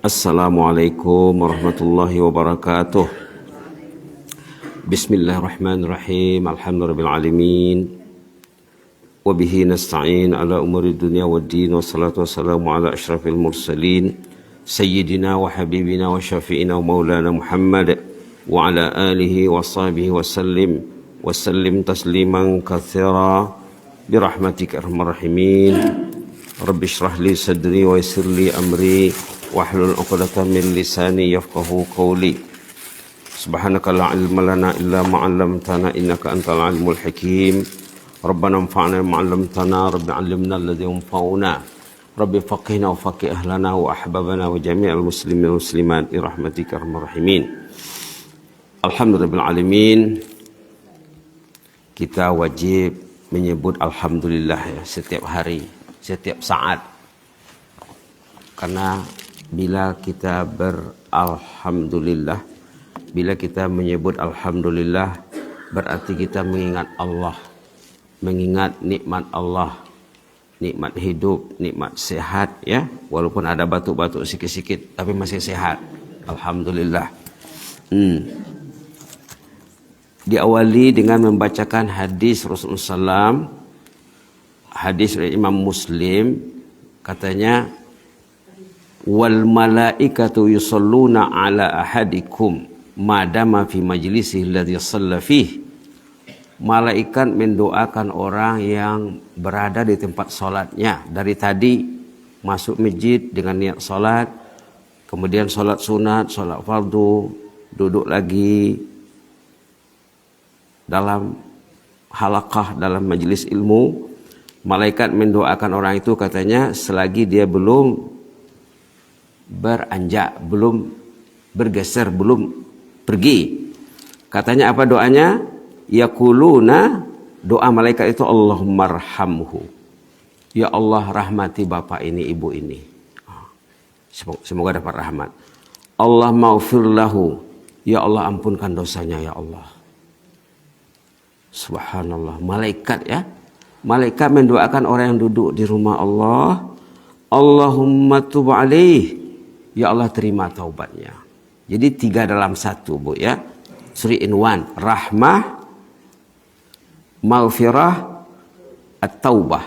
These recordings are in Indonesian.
Assalamualaikum warahmatullahi wabarakatuh. Bismillahirrahmanirrahim. Alhamdulillahirabbil alamin. Wa bihi nasta'in ala umuri dunya waddin. Wassalatu wassalamu ala asyrafil mursalin sayyidina wa habibina wa syafi'ina wa maulana Muhammad wa ala alihi wa sahbihi wa sallim tasliman katsira birahmatika arhamar rahimin. Rabbi shrah li sadri wa yassir li amri wahlul 'uqdatam min lisani yafqahu qawli. Subhanaka la ilma lana illa ma 'allamtana innaka antal alimul hakim. Rabbana anfa'na bima 'allamtana, rabbi 'allimna alladhi yanfa'una. Rabbi faqihna wa faqih ahlana wa ahbabana wa jami'al muslimin wal muslimat bi rahmatika arhamar rahimin. Alhamdulillahil alamin. Kita wajib menyebut alhamdulillah ya, setiap hari, setiap saat. Karena bila kita beralhamdulillah, bila kita menyebut alhamdulillah, berarti kita mengingat Allah, mengingat nikmat Allah, nikmat hidup, nikmat sehat ya. Walaupun ada batuk-batuk sikit-sikit, tapi masih sehat. Alhamdulillah. Diawali dengan membacakan hadis Rasulullah SAW, hadis dari Imam Muslim, katanya, wal malaikatu yusalluna ala ahadikum madama fi majlisihi alladhi shalla fihi. Malaikat mendoakan orang yang berada di tempat salatnya, dari tadi masuk masjid dengan niat salat, kemudian salat sunat, salat fardu, duduk lagi dalam halaqah, dalam majelis ilmu. Malaikat mendoakan orang itu, katanya, selagi dia belum beranjak, belum bergeser, belum pergi. Katanya apa doanya? Yaquluna, doa malaikat itu, Allahumma arhamhu, ya Allah rahmati bapak ini, ibu ini, semoga dapat rahmat. Allah maghfir lahu, ya Allah ampunkan dosanya ya Allah. Subhanallah, malaikat ya, malaikat mendoakan orang yang duduk di rumah Allah. Allahumma tub alaih, ya Allah terima taubatnya. Jadi 3 dalam 1 bu ya, 3 in 1, rahmah, maghfirah, at-taubah.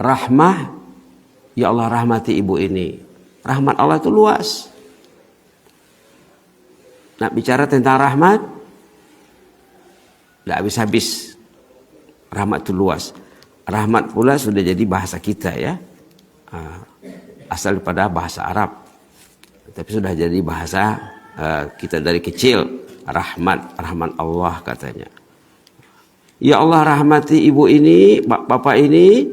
Rahmah, ya Allah rahmati ibu ini. Rahmat Allah itu luas. Nak bicara tentang rahmat, tidak habis-habis. Rahmat itu luas. Rahmat pula sudah jadi bahasa kita ya. Asal daripada bahasa Arab, tapi sudah jadi bahasa kita dari kecil. Rahmat, rahmat Allah katanya. Ya Allah rahmati ibu ini, bapak ini,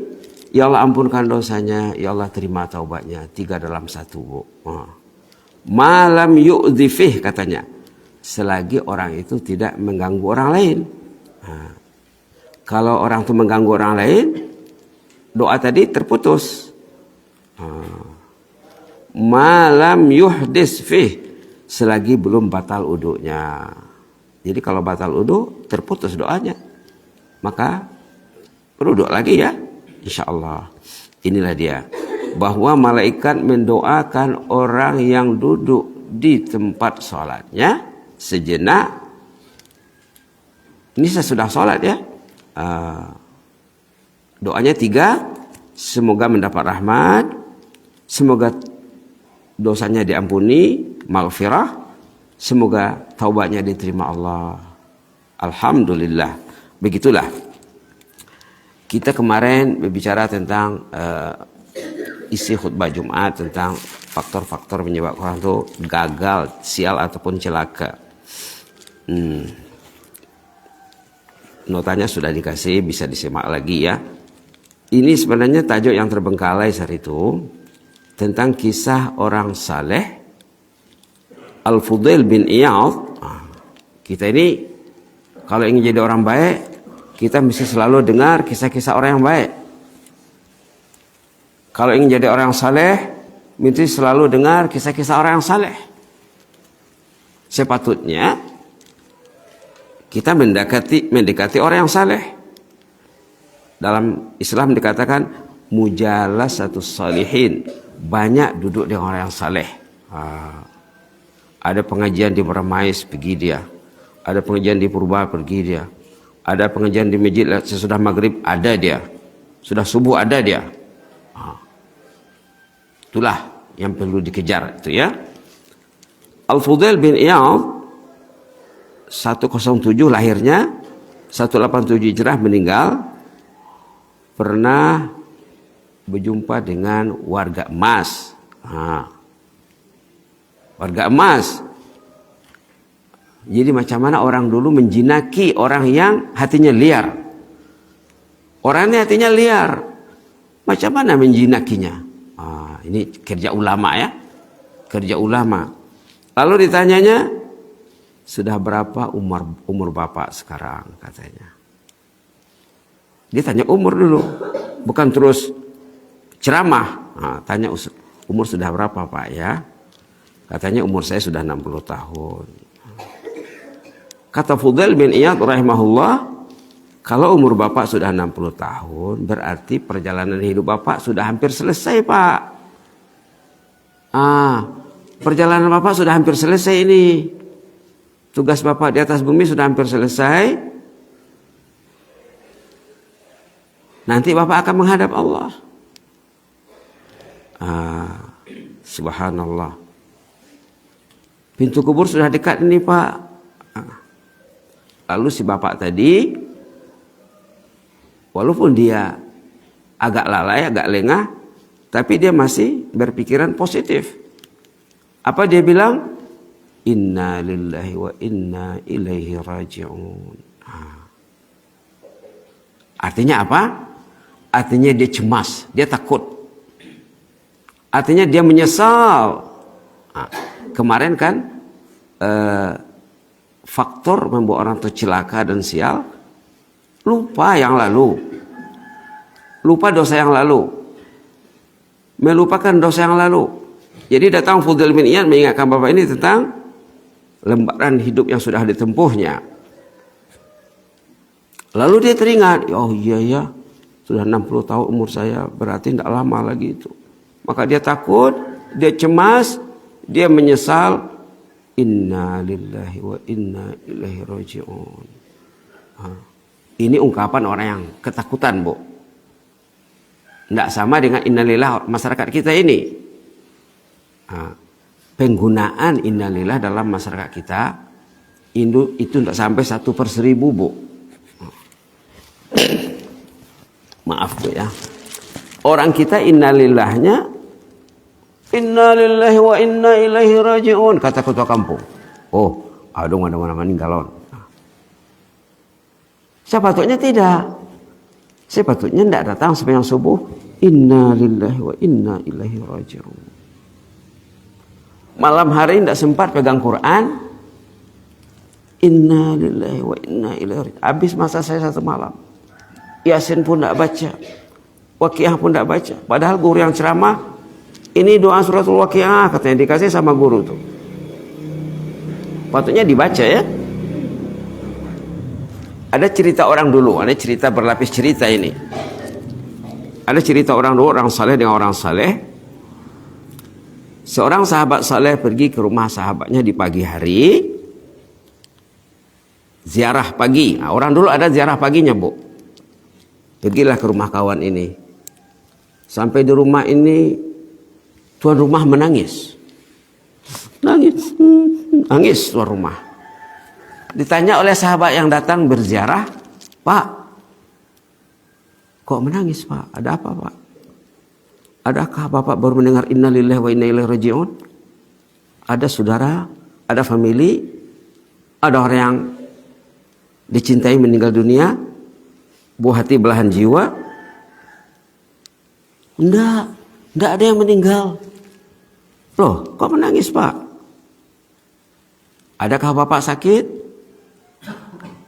ya Allah ampunkan dosanya, ya Allah terima taubatnya. 3 dalam 1 bu. Malam yu'dhifih katanya, selagi orang itu tidak mengganggu orang lain. Kalau orang itu mengganggu orang lain, doa tadi terputus. Malam yuhdis fih, selagi belum batal uduknya. Jadi kalau batal uduk, terputus doanya, maka beruduk lagi ya, insyaallah. Inilah dia, bahwa malaikat mendoakan orang yang duduk di tempat sholatnya sejenak. Ini sesudah sholat ya. Doanya 3, semoga mendapat rahmat, semoga dosanya diampuni, maghfirah, semoga taubatnya diterima Allah. Alhamdulillah. Begitulah. Kita kemarin berbicara tentang isi khutbah Jumat, tentang faktor-faktor menyebabkan orang itu gagal, sial ataupun celaka. Notanya sudah dikasih, bisa disimak lagi ya. Ini sebenarnya tajuk yang terbengkalai saat itu, tentang kisah orang saleh Al-Fudail bin Iyadh. Kita ini kalau ingin jadi orang baik, kita mesti selalu dengar kisah-kisah orang yang baik. Kalau ingin jadi orang yang saleh, mesti selalu dengar kisah-kisah orang yang saleh. Sepatutnya kita mendekati orang yang saleh. Dalam Islam dikatakan mujalasatus salihin, banyak duduk dengan orang yang saleh. Ada pengajian di Meramais, pergi dia. Ada pengajian di Purba, pergi dia. Ada pengajian di masjid sesudah maghrib, ada dia. Sudah subuh, ada dia. Itulah yang perlu dikejar itu ya. Al-Fudail bin Iyad 107 lahirnya, 187 Hijrah meninggal, pernah berjumpa dengan warga emas. Warga emas. Jadi macam mana orang dulu menjinaki orang yang hatinya liar. Orangnya hatinya liar. Macam mana menjinakinya? Ini kerja ulama ya. Kerja ulama. Lalu ditanyanya, sudah berapa umur bapak sekarang katanya. Dia tanya umur dulu. Bukan terus ceramah. Tanya umur sudah berapa pak ya. Katanya umur saya sudah 60 tahun. Kata Fudail bin Iyad rahimahullah, kalau umur bapak sudah 60 tahun, berarti perjalanan hidup bapak sudah hampir selesai pak. Perjalanan bapak sudah hampir selesai ini. Tugas bapak di atas bumi sudah hampir selesai. Nanti bapak akan menghadap Allah. Subhanallah. Pintu kubur sudah dekat ini pak. Lalu si bapak tadi, walaupun dia agak lalai, agak lengah, tapi dia masih berpikiran positif. Apa dia bilang? Inna lillahi wa inna ilaihi raji'un. Artinya apa? Artinya dia cemas, dia takut. Artinya dia menyesal. Kemarin kan faktor membuat orang tercelaka dan sial, lupa yang lalu, lupa dosa yang lalu, melupakan dosa yang lalu. Jadi datang Fudail bin Iyad mengingatkan bapak ini tentang lembaran hidup yang sudah ditempuhnya. Lalu dia teringat, oh iya ya, sudah 60 tahun umur saya, berarti tidak lama lagi itu. Maka dia takut, dia cemas, dia menyesal. Inna lillahi wa inna ilaihi raji'un. Ini ungkapan orang yang ketakutan, Bu. Tidak sama dengan innalillah masyarakat kita ini. Penggunaan innalillah dalam masyarakat kita itu tidak sampai 1/1000, Bu. Maaf, Bu ya. Orang kita innalillahnya Inna lillahi wa inna ilaihi raji'un, kata ketua kampung. Oh, adong ada mana meninggalon. Sepatutnya tidak. Sepatutnya tidak datang sembahyang subuh. Inna lillahi wa inna ilaihi raji'un. Malam hari tidak sempat pegang Quran. Inna lillahi wa inna ilaihi raji'un. Habis masa saya 1 malam. Yasin pun tidak baca. Waqiah pun tidak baca. Padahal guru yang ceramah, ini doa suratul Waqiah katanya dikasih sama guru tuh. Patutnya dibaca ya. Ada cerita orang dulu, ada cerita berlapis cerita ini. Ada cerita orang dulu, orang saleh dengan orang saleh. Seorang sahabat saleh pergi ke rumah sahabatnya di pagi hari. Ziarah pagi. Nah, orang dulu ada ziarah paginya, Bu. Pergilah ke rumah kawan ini. Sampai di rumah ini, tuan rumah menangis. Nangis tuan rumah. Ditanya oleh sahabat yang datang berziarah, Pak, kok menangis Pak? Ada apa Pak? Adakah Bapak baru mendengar inna lillahi wa inna ilaihi raji'un? Ada saudara, ada famili, ada orang yang dicintai meninggal dunia, buah hati belahan jiwa? Enggak ada yang meninggal. Loh, kok menangis Pak? Adakah Bapak sakit?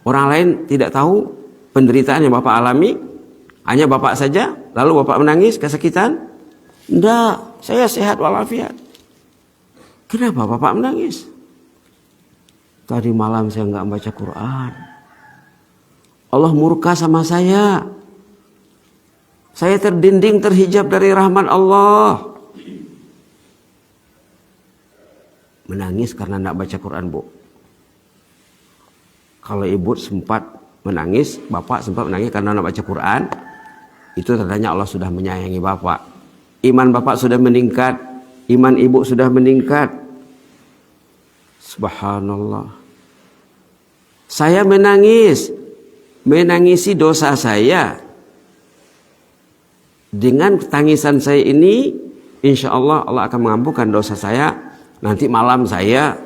Orang lain tidak tahu penderitaan yang Bapak alami? Hanya Bapak saja? Lalu Bapak menangis kesakitan? Enggak, saya sehat walafiat. Kenapa Bapak menangis? Tadi malam saya enggak baca Quran. Allah murka sama saya. Saya terdinding terhijab dari rahmat Allah. menangis karena tidak baca Quran, Bu. Kalau ibu sempat menangis, bapak sempat menangis karena tidak baca Quran, itu tandanya Allah sudah menyayangi bapak. Iman bapak sudah meningkat, iman ibu sudah meningkat. Subhanallah. Saya menangisi dosa saya. Dengan tangisan saya ini, insya Allah Allah akan mengampunkan dosa saya. Nanti malam saya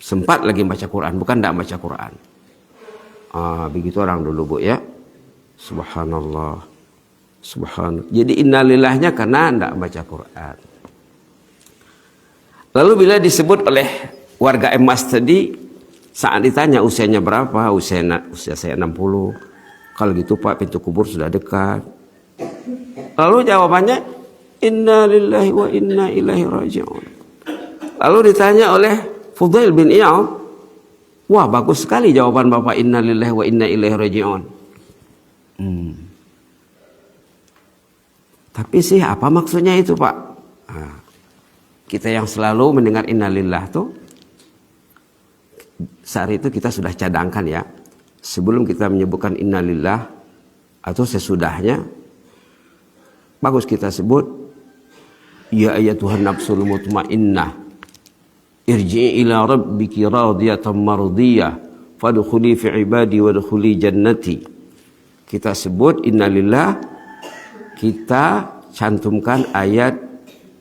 sempat lagi baca Quran, bukan tidak baca Quran. Begitu orang dulu, Bu, ya. Subhanallah. Subhanallah. Jadi innalillahnya karena tidak baca Quran. Lalu bila disebut oleh warga emas tadi, saat ditanya usianya berapa, usia saya 60. Kalau gitu Pak, pintu kubur sudah dekat. Lalu jawabannya, inna lillahi wa inna ilaihi raji'un. Lalu ditanya oleh Fudail bin Iyad, wah bagus sekali jawaban Bapak, inna lillahi wa inna ilaihi raji'un. Tapi sih apa maksudnya itu, Pak? Kita yang selalu mendengar innalillah tuh, saat itu kita sudah cadangkan ya. Sebelum kita menyebutkan innalillah atau sesudahnya, bagus kita sebut, ya ayyatuhan nafsul mutmainnah, irji'i ila rabbiki radiyatan mardiyah, fadkhuli fi ibadi wadkhuli jannati. Kita sebut innalillah, kita cantumkan ayat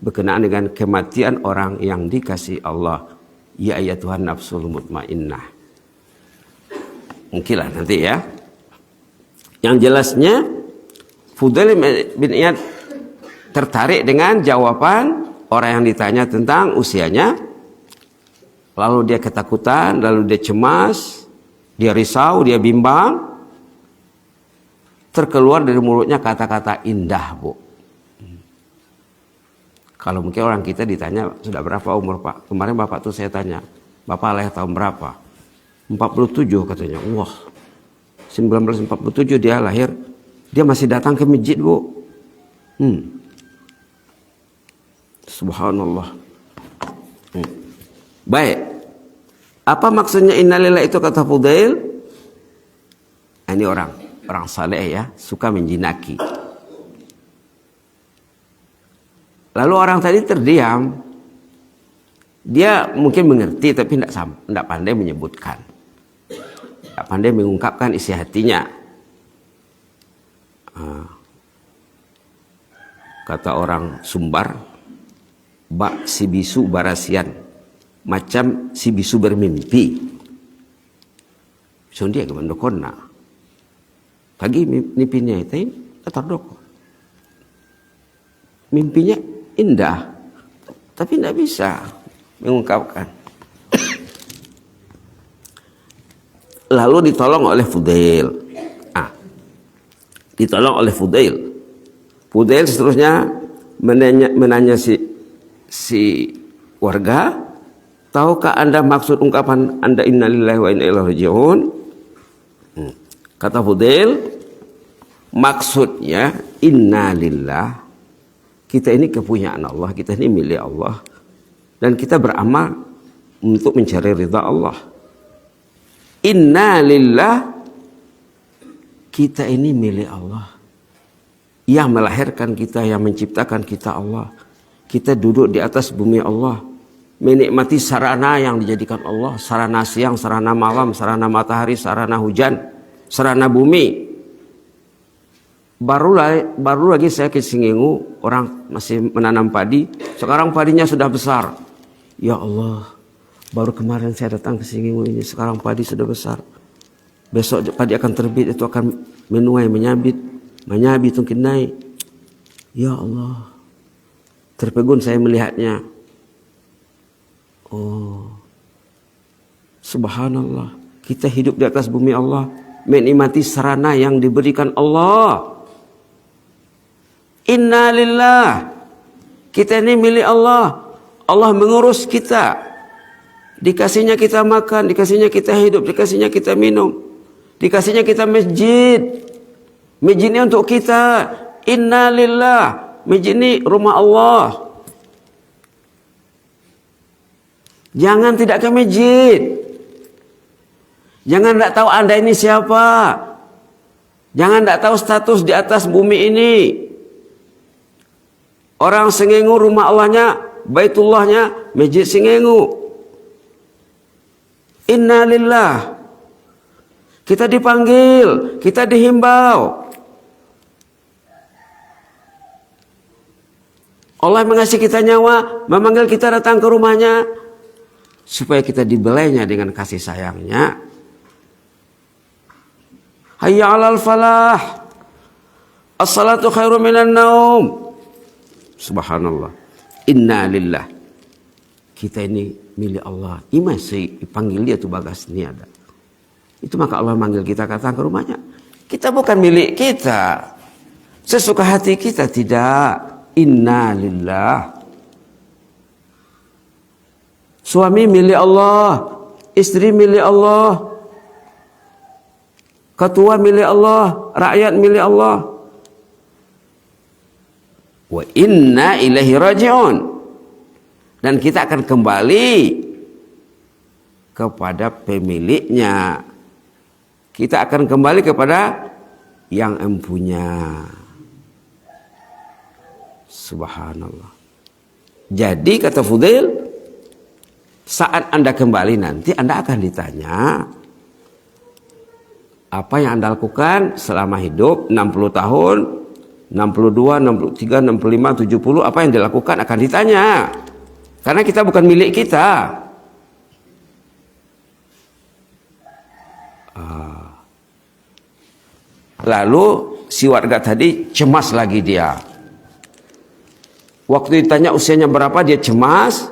berkenaan dengan kematian orang yang dikasih Allah. Ya ayyatuhan nafsul mutmainnah. Mungkinlah nanti ya. Yang jelasnya Fudail bin Iyad tertarik dengan jawaban orang yang ditanya tentang usianya. Lalu dia ketakutan, lalu dia cemas, dia risau, dia bimbang. Terkeluar dari mulutnya kata-kata indah, Bu. Kalau mungkin orang kita ditanya, sudah berapa umur Pak? Kemarin Bapak tuh saya tanya, Bapak lahir tahun berapa? 47 katanya. Wah, 1947 dia lahir. Dia masih datang ke masjid, Bu. Subhanallah. Baik. Apa maksudnya innalillah itu kata Fudail? Ini orang saleh ya, suka menjinaki. Lalu orang tadi terdiam. Dia mungkin mengerti tapi tidak pandai menyebutkan. Tidak pandai mengungkapkan isi hatinya. Kata orang Sumbar, bak si bisu barasian, macam si bisu bermimpi. So dia ke bandokona. Pagi mimpinya itu terdoko. Mimpinya indah, tapi tidak bisa mengungkapkan. Lalu ditolong oleh Fudail. Ditolong oleh Fudail. Fudail seterusnya menanya si warga, tahukah Anda maksud ungkapan Anda innalillahi wa inna ilaihi raji'un? Kata Fudail, maksudnya innalillah, kita ini kepunyaan Allah, kita ini milik Allah, dan kita beramal untuk mencari ridha Allah. Innalillah, kita ini milik Allah. Yang melahirkan kita, yang menciptakan kita Allah. Kita duduk di atas bumi Allah, menikmati sarana yang dijadikan Allah, sarana siang, sarana malam, sarana matahari, sarana hujan, sarana bumi. Baru lagi saya ke Singingu, orang masih menanam padi, sekarang padinya sudah besar. Ya Allah, baru kemarin saya datang ke Singingu ini, sekarang padi sudah besar. Besok padi akan terbit, itu akan menuai, menyabit mungkin naik. Ya Allah, terpegun saya melihatnya. Oh, subhanallah, kita hidup di atas bumi Allah, menikmati sarana yang diberikan Allah. Innalillah, kita ini milik Allah. Allah mengurus kita. Dikasihnya kita makan, dikasihnya kita hidup, dikasihnya kita minum, dikasihnya kita masjid. Masjid ini untuk kita. Innalillah, masjid ini rumah Allah. Jangan tidak ke masjid. Jangan tidak tahu Anda ini siapa. Jangan tidak tahu status di atas bumi ini. Orang Sengengu rumah Allahnya, Baitullahnya, Masjid Sengengu. Inna lillah. Kita dipanggil, kita dihimbau. Allah mengasihi kita nyawa, memanggil kita datang ke rumahnya supaya kita dibelainya dengan kasih sayangnya. Hayya 'alal falah. As-salatu khairum minan naum. Subhanallah. Inna lillah. Kita ini milik Allah. Ima si panggil dia tuh bagas ini ada. Itu maka Allah manggil kita datang ke rumahnya. Kita bukan milik kita. Sesuka hati kita tidak. Inna lillah. Suami milik Allah, istri milik Allah, ketua milik Allah, rakyat milik Allah. Wa inna ilaihi raji'un. Dan kita akan kembali kepada pemiliknya. Kita akan kembali kepada yang empunya. Subhanallah. Jadi kata Fudail, saat Anda kembali nanti Anda akan ditanya apa yang Anda lakukan selama hidup 60 tahun, 62, 63, 65, 70, apa yang dilakukan akan ditanya. Karena kita bukan milik kita. Lalu si warga tadi cemas lagi dia. Waktu ditanya usianya berapa dia cemas.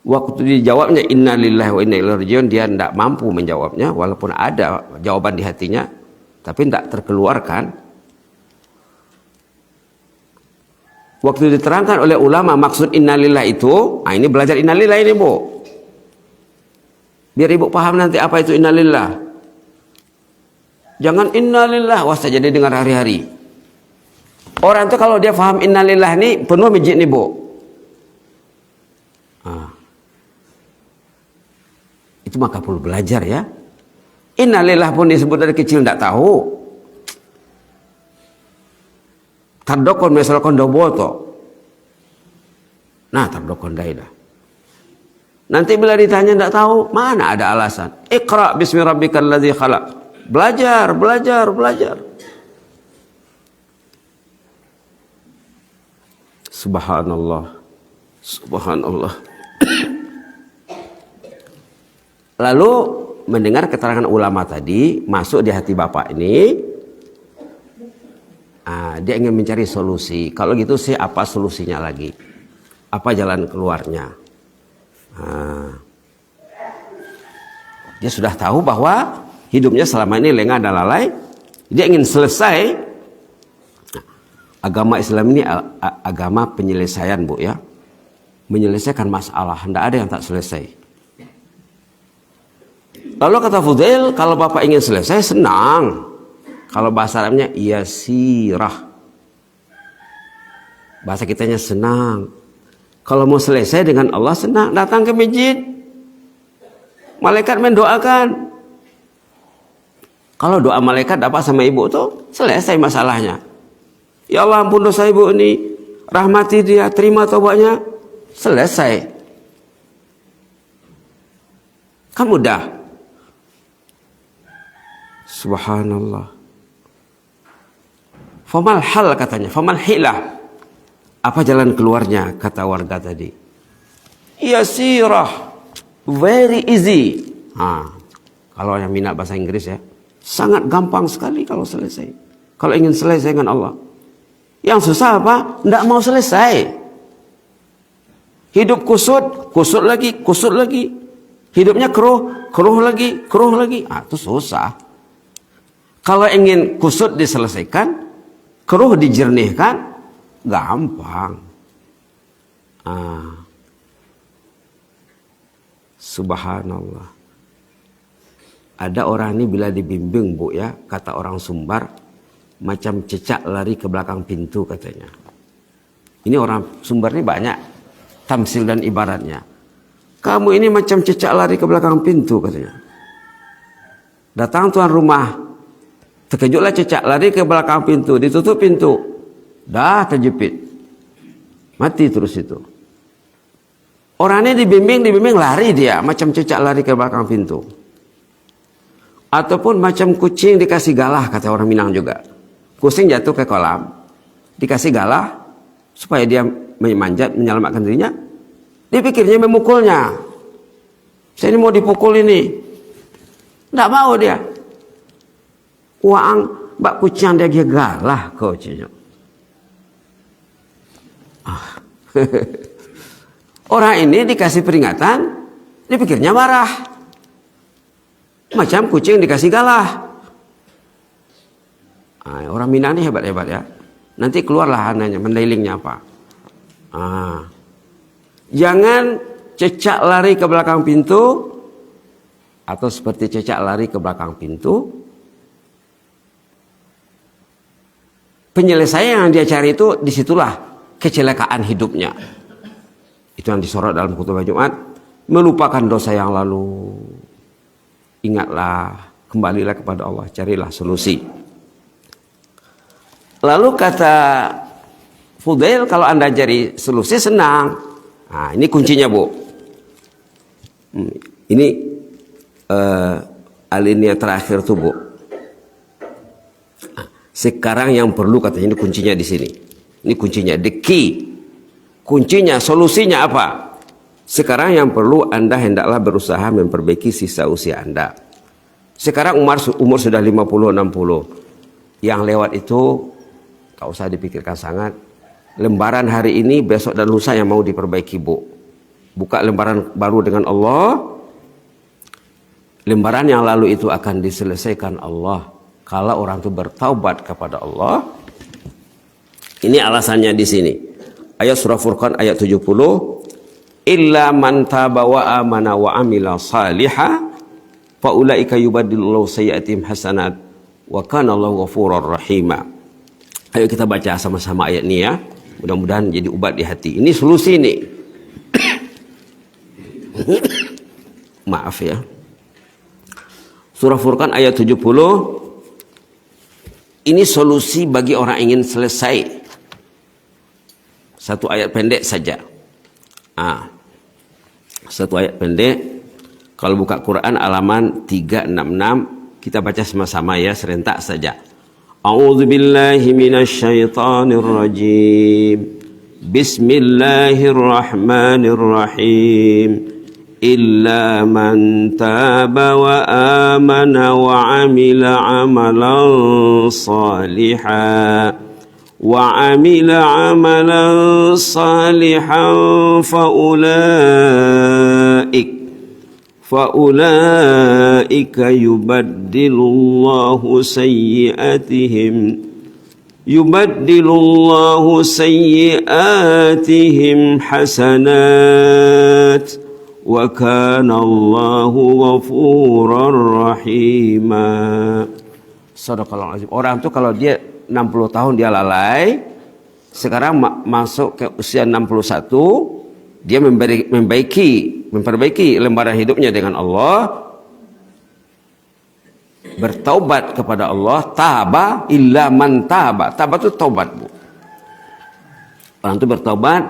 Waktu dijawabnya inna lillahi wa inna ilaihi raji'un dia tidak mampu menjawabnya walaupun ada jawaban di hatinya tapi tidak terkeluarkan. Waktu diterangkan oleh ulama maksud inna lillahi itu, ini belajar inna lillahi ini Bu. Biar ibu paham nanti apa itu inna lillahi. Jangan inna lillahi wah saja dia dengar hari-hari. Orang itu kalau dia paham inna lillahi ini penuh masjid nih Bu. Itu maka perlu belajar ya. Innalillah pun disebut dari kecil tidak tahu. Tardokon misalkan doboto. Nah tardokon daidah. Nanti bila ditanya tidak tahu, mana ada alasan. Iqra bismi rabbikal ladzi khalaq. Belajar, belajar, belajar. Subhanallah. Subhanallah. Lalu mendengar keterangan ulama tadi masuk di hati bapak ini, dia ingin mencari solusi. Kalau gitu sih apa solusinya lagi? Apa jalan keluarnya? Dia sudah tahu bahwa hidupnya selama ini lengah dan lalai. Dia ingin selesai. Agama Islam ini agama penyelesaian Bu ya. Menyelesaikan masalah. Tidak ada yang tak selesai. Lalu kata Fudail, kalau bapak ingin selesai senang. Kalau bahasa Arabnya yasirah. Bahasa kitanya senang. Kalau mau selesai dengan Allah senang, datang ke masjid. Malaikat mendoakan. Kalau doa malaikat dapat sama ibu tuh selesai masalahnya. Ya Allah ampun dosa ibu ini, rahmati dia, terima taubatnya, selesai. Kan mudah. Subhanallah. Famal hal katanya, famal hilah. Apa jalan keluarnya kata warga tadi? Yasirah, very easy. Kalau yang minat bahasa Inggris ya, sangat gampang sekali kalau selesai. Kalau ingin selesai dengan Allah. Yang susah apa? Tidak mau selesai. Hidup kusut, kusut lagi, kusut lagi. Hidupnya keruh, keruh lagi, keruh lagi. Itu susah. Kalau ingin kusut diselesaikan, keruh dijernihkan, gampang. Subhanallah. Ada orang ini bila dibimbing Bu ya, kata orang Sumbar, macam cecak lari ke belakang pintu katanya. Ini orang Sumbar ini banyak tamsil dan ibaratnya. Kamu ini macam cicak lari ke belakang pintu katanya. Datang tuan rumah, terkejutlah cicak lari ke belakang pintu, ditutup pintu, dah terjepit, mati terus itu. Orangnya dibimbing lari dia, macam cicak lari ke belakang pintu. Ataupun macam kucing dikasih galah, kata orang Minang juga. Kucing jatuh ke kolam, dikasih galah supaya dia memanjat menyelamatkan dirinya. Dipikirnya memukulnya. Saya ini mau dipukul ini. Tidak mau dia. Uang bak kucing dia galah kucingnya. Orang ini dikasih peringatan, dipikirnya marah. Macam kucing dikasih galah. Orang Minang ini hebat-hebat ya. Nanti keluarlah anaknya, mendailingnya apa. Jangan cecak lari ke belakang pintu, atau seperti cecak lari ke belakang pintu. Penyelesaian yang dia cari itu, disitulah kecelakaan hidupnya. Itu yang disorot dalam khutbah Jumat. Melupakan dosa yang lalu. Ingatlah, kembalilah kepada Allah, carilah solusi. Lalu kata Fudail, kalau Anda cari solusi senang. Nah, ini kuncinya Bu. Ini alinea terakhir tuh Bu. Sekarang yang perlu katanya, ini kuncinya di sini. Ini kuncinya, the key. Kuncinya, solusinya apa? Sekarang yang perlu Anda hendaklah berusaha memperbaiki sisa usia Anda. Sekarang umur sudah 50-60. Yang lewat itu tak usah dipikirkan sangat. Lembaran hari ini, besok dan lusa yang mau diperbaiki Bu. Buka lembaran baru dengan Allah. Lembaran yang lalu itu akan diselesaikan Allah kalau orang itu bertaubat kepada Allah. Ini alasannya di sini. Ayat surah Furqan ayat 70. Illa man taba wa amana wa amila salihah fa ulaika yubaddilullahu sayyi'atihim hasanat wa kana Allahu ghafurur rahima. Ayo kita baca sama-sama ayat ini ya. Mudah-mudahan jadi ubat di hati. Ini solusi nih. Maaf ya. Surah Furqan ayat 70. Ini solusi bagi orang ingin selesai. Satu ayat pendek saja. Satu ayat pendek. Kalau buka Quran halaman 366, kita baca sama-sama ya, serentak saja. A'udzu billahi minasy syaithanir rajim. Bismillahirrahmanirrahim. Illa man taba wa amana wa amila amalan salihan وعمل عملا صالحا فأولئك يبدل الله سيئاتهم حسنات وكان الله غفورا رحيما. Sadaqallahul azim. Orang itu kalau dia 60 tahun dia lalai, sekarang masuk ke usia 61, dia memperbaiki lembaran hidupnya dengan Allah, bertaubat kepada Allah. Taba illa man taba. Taba itu taubat Bu. Orang itu bertaubat,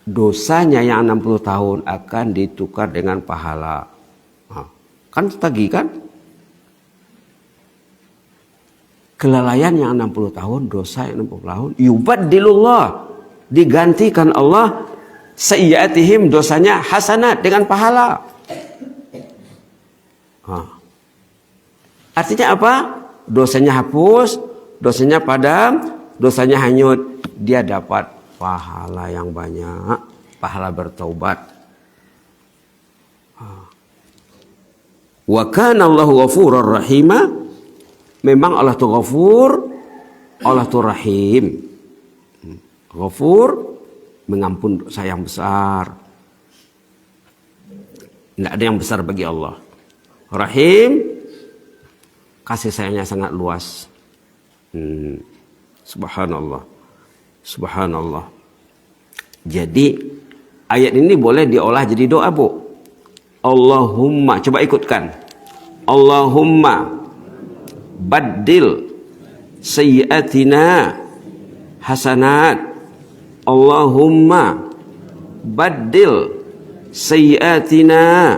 dosanya yang 60 tahun akan ditukar dengan pahala. Kan tagih kan? Kelalaian yang 60 tahun, dosa yang 60 tahun, yubaddilullah, digantikan Allah, sayyi'atihim, dosanya, hasanat, dengan pahala. Artinya apa? Dosanya hapus, dosanya padam, dosanya hanyut. Dia dapat pahala yang banyak, pahala bertaubat. Wa kana Allahu ghafurur rahima. Memang Allah itu Ghafur, Allah itu Rahim. Ghafur, mengampun dosa yang besar. Tidak ada yang besar bagi Allah. Rahim, kasih sayangnya sangat luas. Subhanallah. Subhanallah. Jadi Ayat ini boleh diolah jadi doa, Bu. Allahumma, coba ikutkan. Allahumma baddil sayyiatina hasanat. Allahumma baddil sayyiatina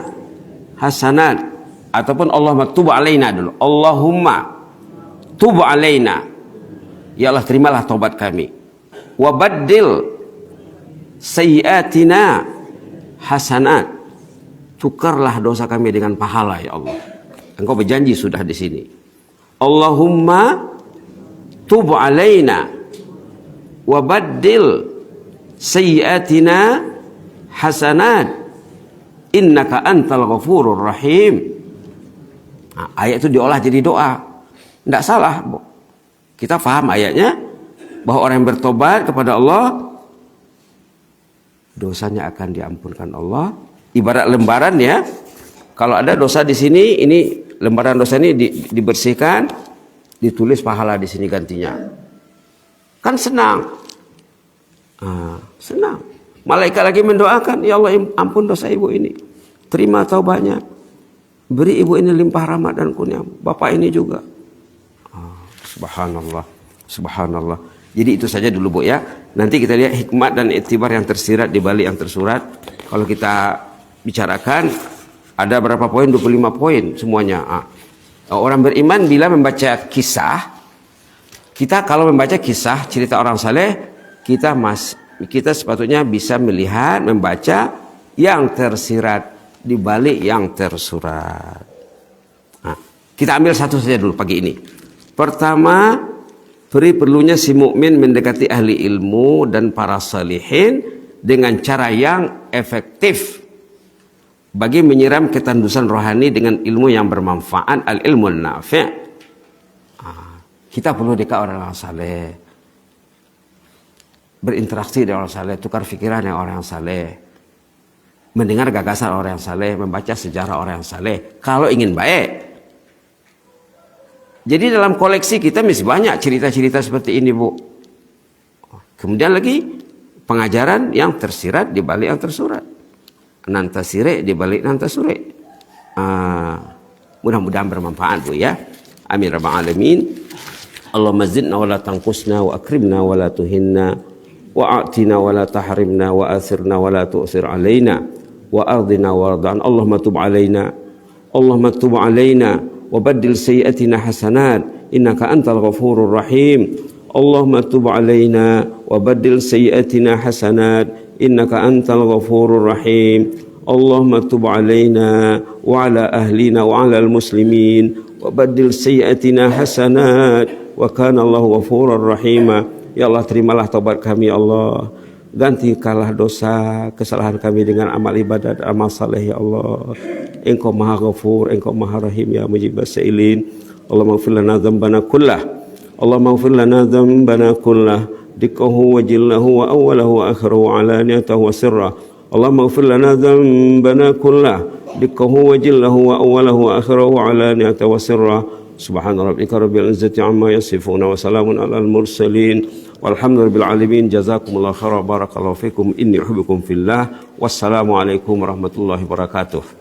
hasanat. Ataupun Allahumma tub alaina dulu. Allahumma tub alaina. Ya Allah, terimalah taubat kami. Wa baddil sayyiatina hasanat. Tukarlah dosa kami dengan pahala, ya Allah. Engkau berjanji sudah di sini. Allahumma tub alaina wa baddil sayyiatina hasanat. Innaka antal ghafurur rahim. Nah, ayat itu diolah jadi doa. Tidak salah, Bu. Kita paham ayatnya bahwa orang yang bertobat kepada Allah dosanya akan diampunkan Allah. Ibarat lembaran ya. Kalau ada dosa di sini, ini lembaran dosa ini dibersihkan, ditulis pahala di sini gantinya. Kan senang. Senang. Malaikat lagi mendoakan, ya Allah ampun dosa ibu ini. Terima taubatnya. Beri ibu ini limpah rahmat dan kurnia. Bapak ini juga. Subhanallah. Subhanallah. Jadi itu saja dulu, Bu, ya. Nanti kita lihat hikmat dan iktibar yang tersirat di balik yang tersurat. Kalau kita bicarakan ada berapa poin? 25 poin semuanya. Orang beriman bila membaca kisah, kita kalau membaca kisah cerita orang saleh, kita sepatutnya bisa melihat, membaca yang tersirat di balik yang tersurat. Kita ambil satu saja dulu pagi ini. Pertama, perlunya si mukmin mendekati ahli ilmu dan para salihin dengan cara yang efektif bagi menyiram ketandusan rohani dengan ilmu yang bermanfaat, al-ilmu nafi'. Kita perlu dekat orang saleh, berinteraksi dengan orang saleh, tukar pikiran dengan orang saleh, mendengar gagasan orang yang saleh, membaca sejarah orang yang saleh kalau ingin baik. Jadi dalam koleksi kita masih banyak cerita-cerita seperti ini, Bu. Kemudian lagi pengajaran yang tersirat di balik yang tersurat. Nantasire di balik nantasure. Mudah-mudahan bermanfaat, Bu, ya. Amin rabbal alamin. Allahumma zidna wa la tanqusna wa akrimna wa la tuhinna wa a'tina wa la tahrimna wa athirna wa la tu'thir alaina wa ardina wa radhan. Allahumma tub alaina. Allahumma tub alaina wa baddil sayyiatina hasanat innaka antal ghafurur rahim. Allahumma tub alaina wa baddil sayyiatina hasanat innaka antal ghafurur rahim. Allahumma tub alaina wa ala ahlina wa ala al-muslimin wa baddil sayyiatina hasanat wa kana Allahu ghafurur rahim. Ya Allah, terimalah taubat kami, ya Allah. Gantikanlah dosa kesalahan kami dengan amal ibadat, amal saleh, ya Allah. Engkau maha ghafur, engkau maha rahim, ya mujibas sa'ilin. Allahumma ighfir lana dzambana kullah. Allahumma ighfir lana dzambana kullah. Dikkahu wa jillahu wa awwalahu wa akhirahu wa alaniyatahu wa sirrah. Allahumma ighfir lana dzambana kullah. Dikkahu wa jillahu wa awwalahu wa akhirahu wa alaniyatahu wa sirrah. Subhana rabbika rabbil izzati amma yasifun wa salamun alal mursalin. Walhamdulillahil alamin. Jazakumullahu khairan, barakallahu fikum. Inni uhibbukum fillah. Wassalamu alaikum warahmatullahi wabarakatuh.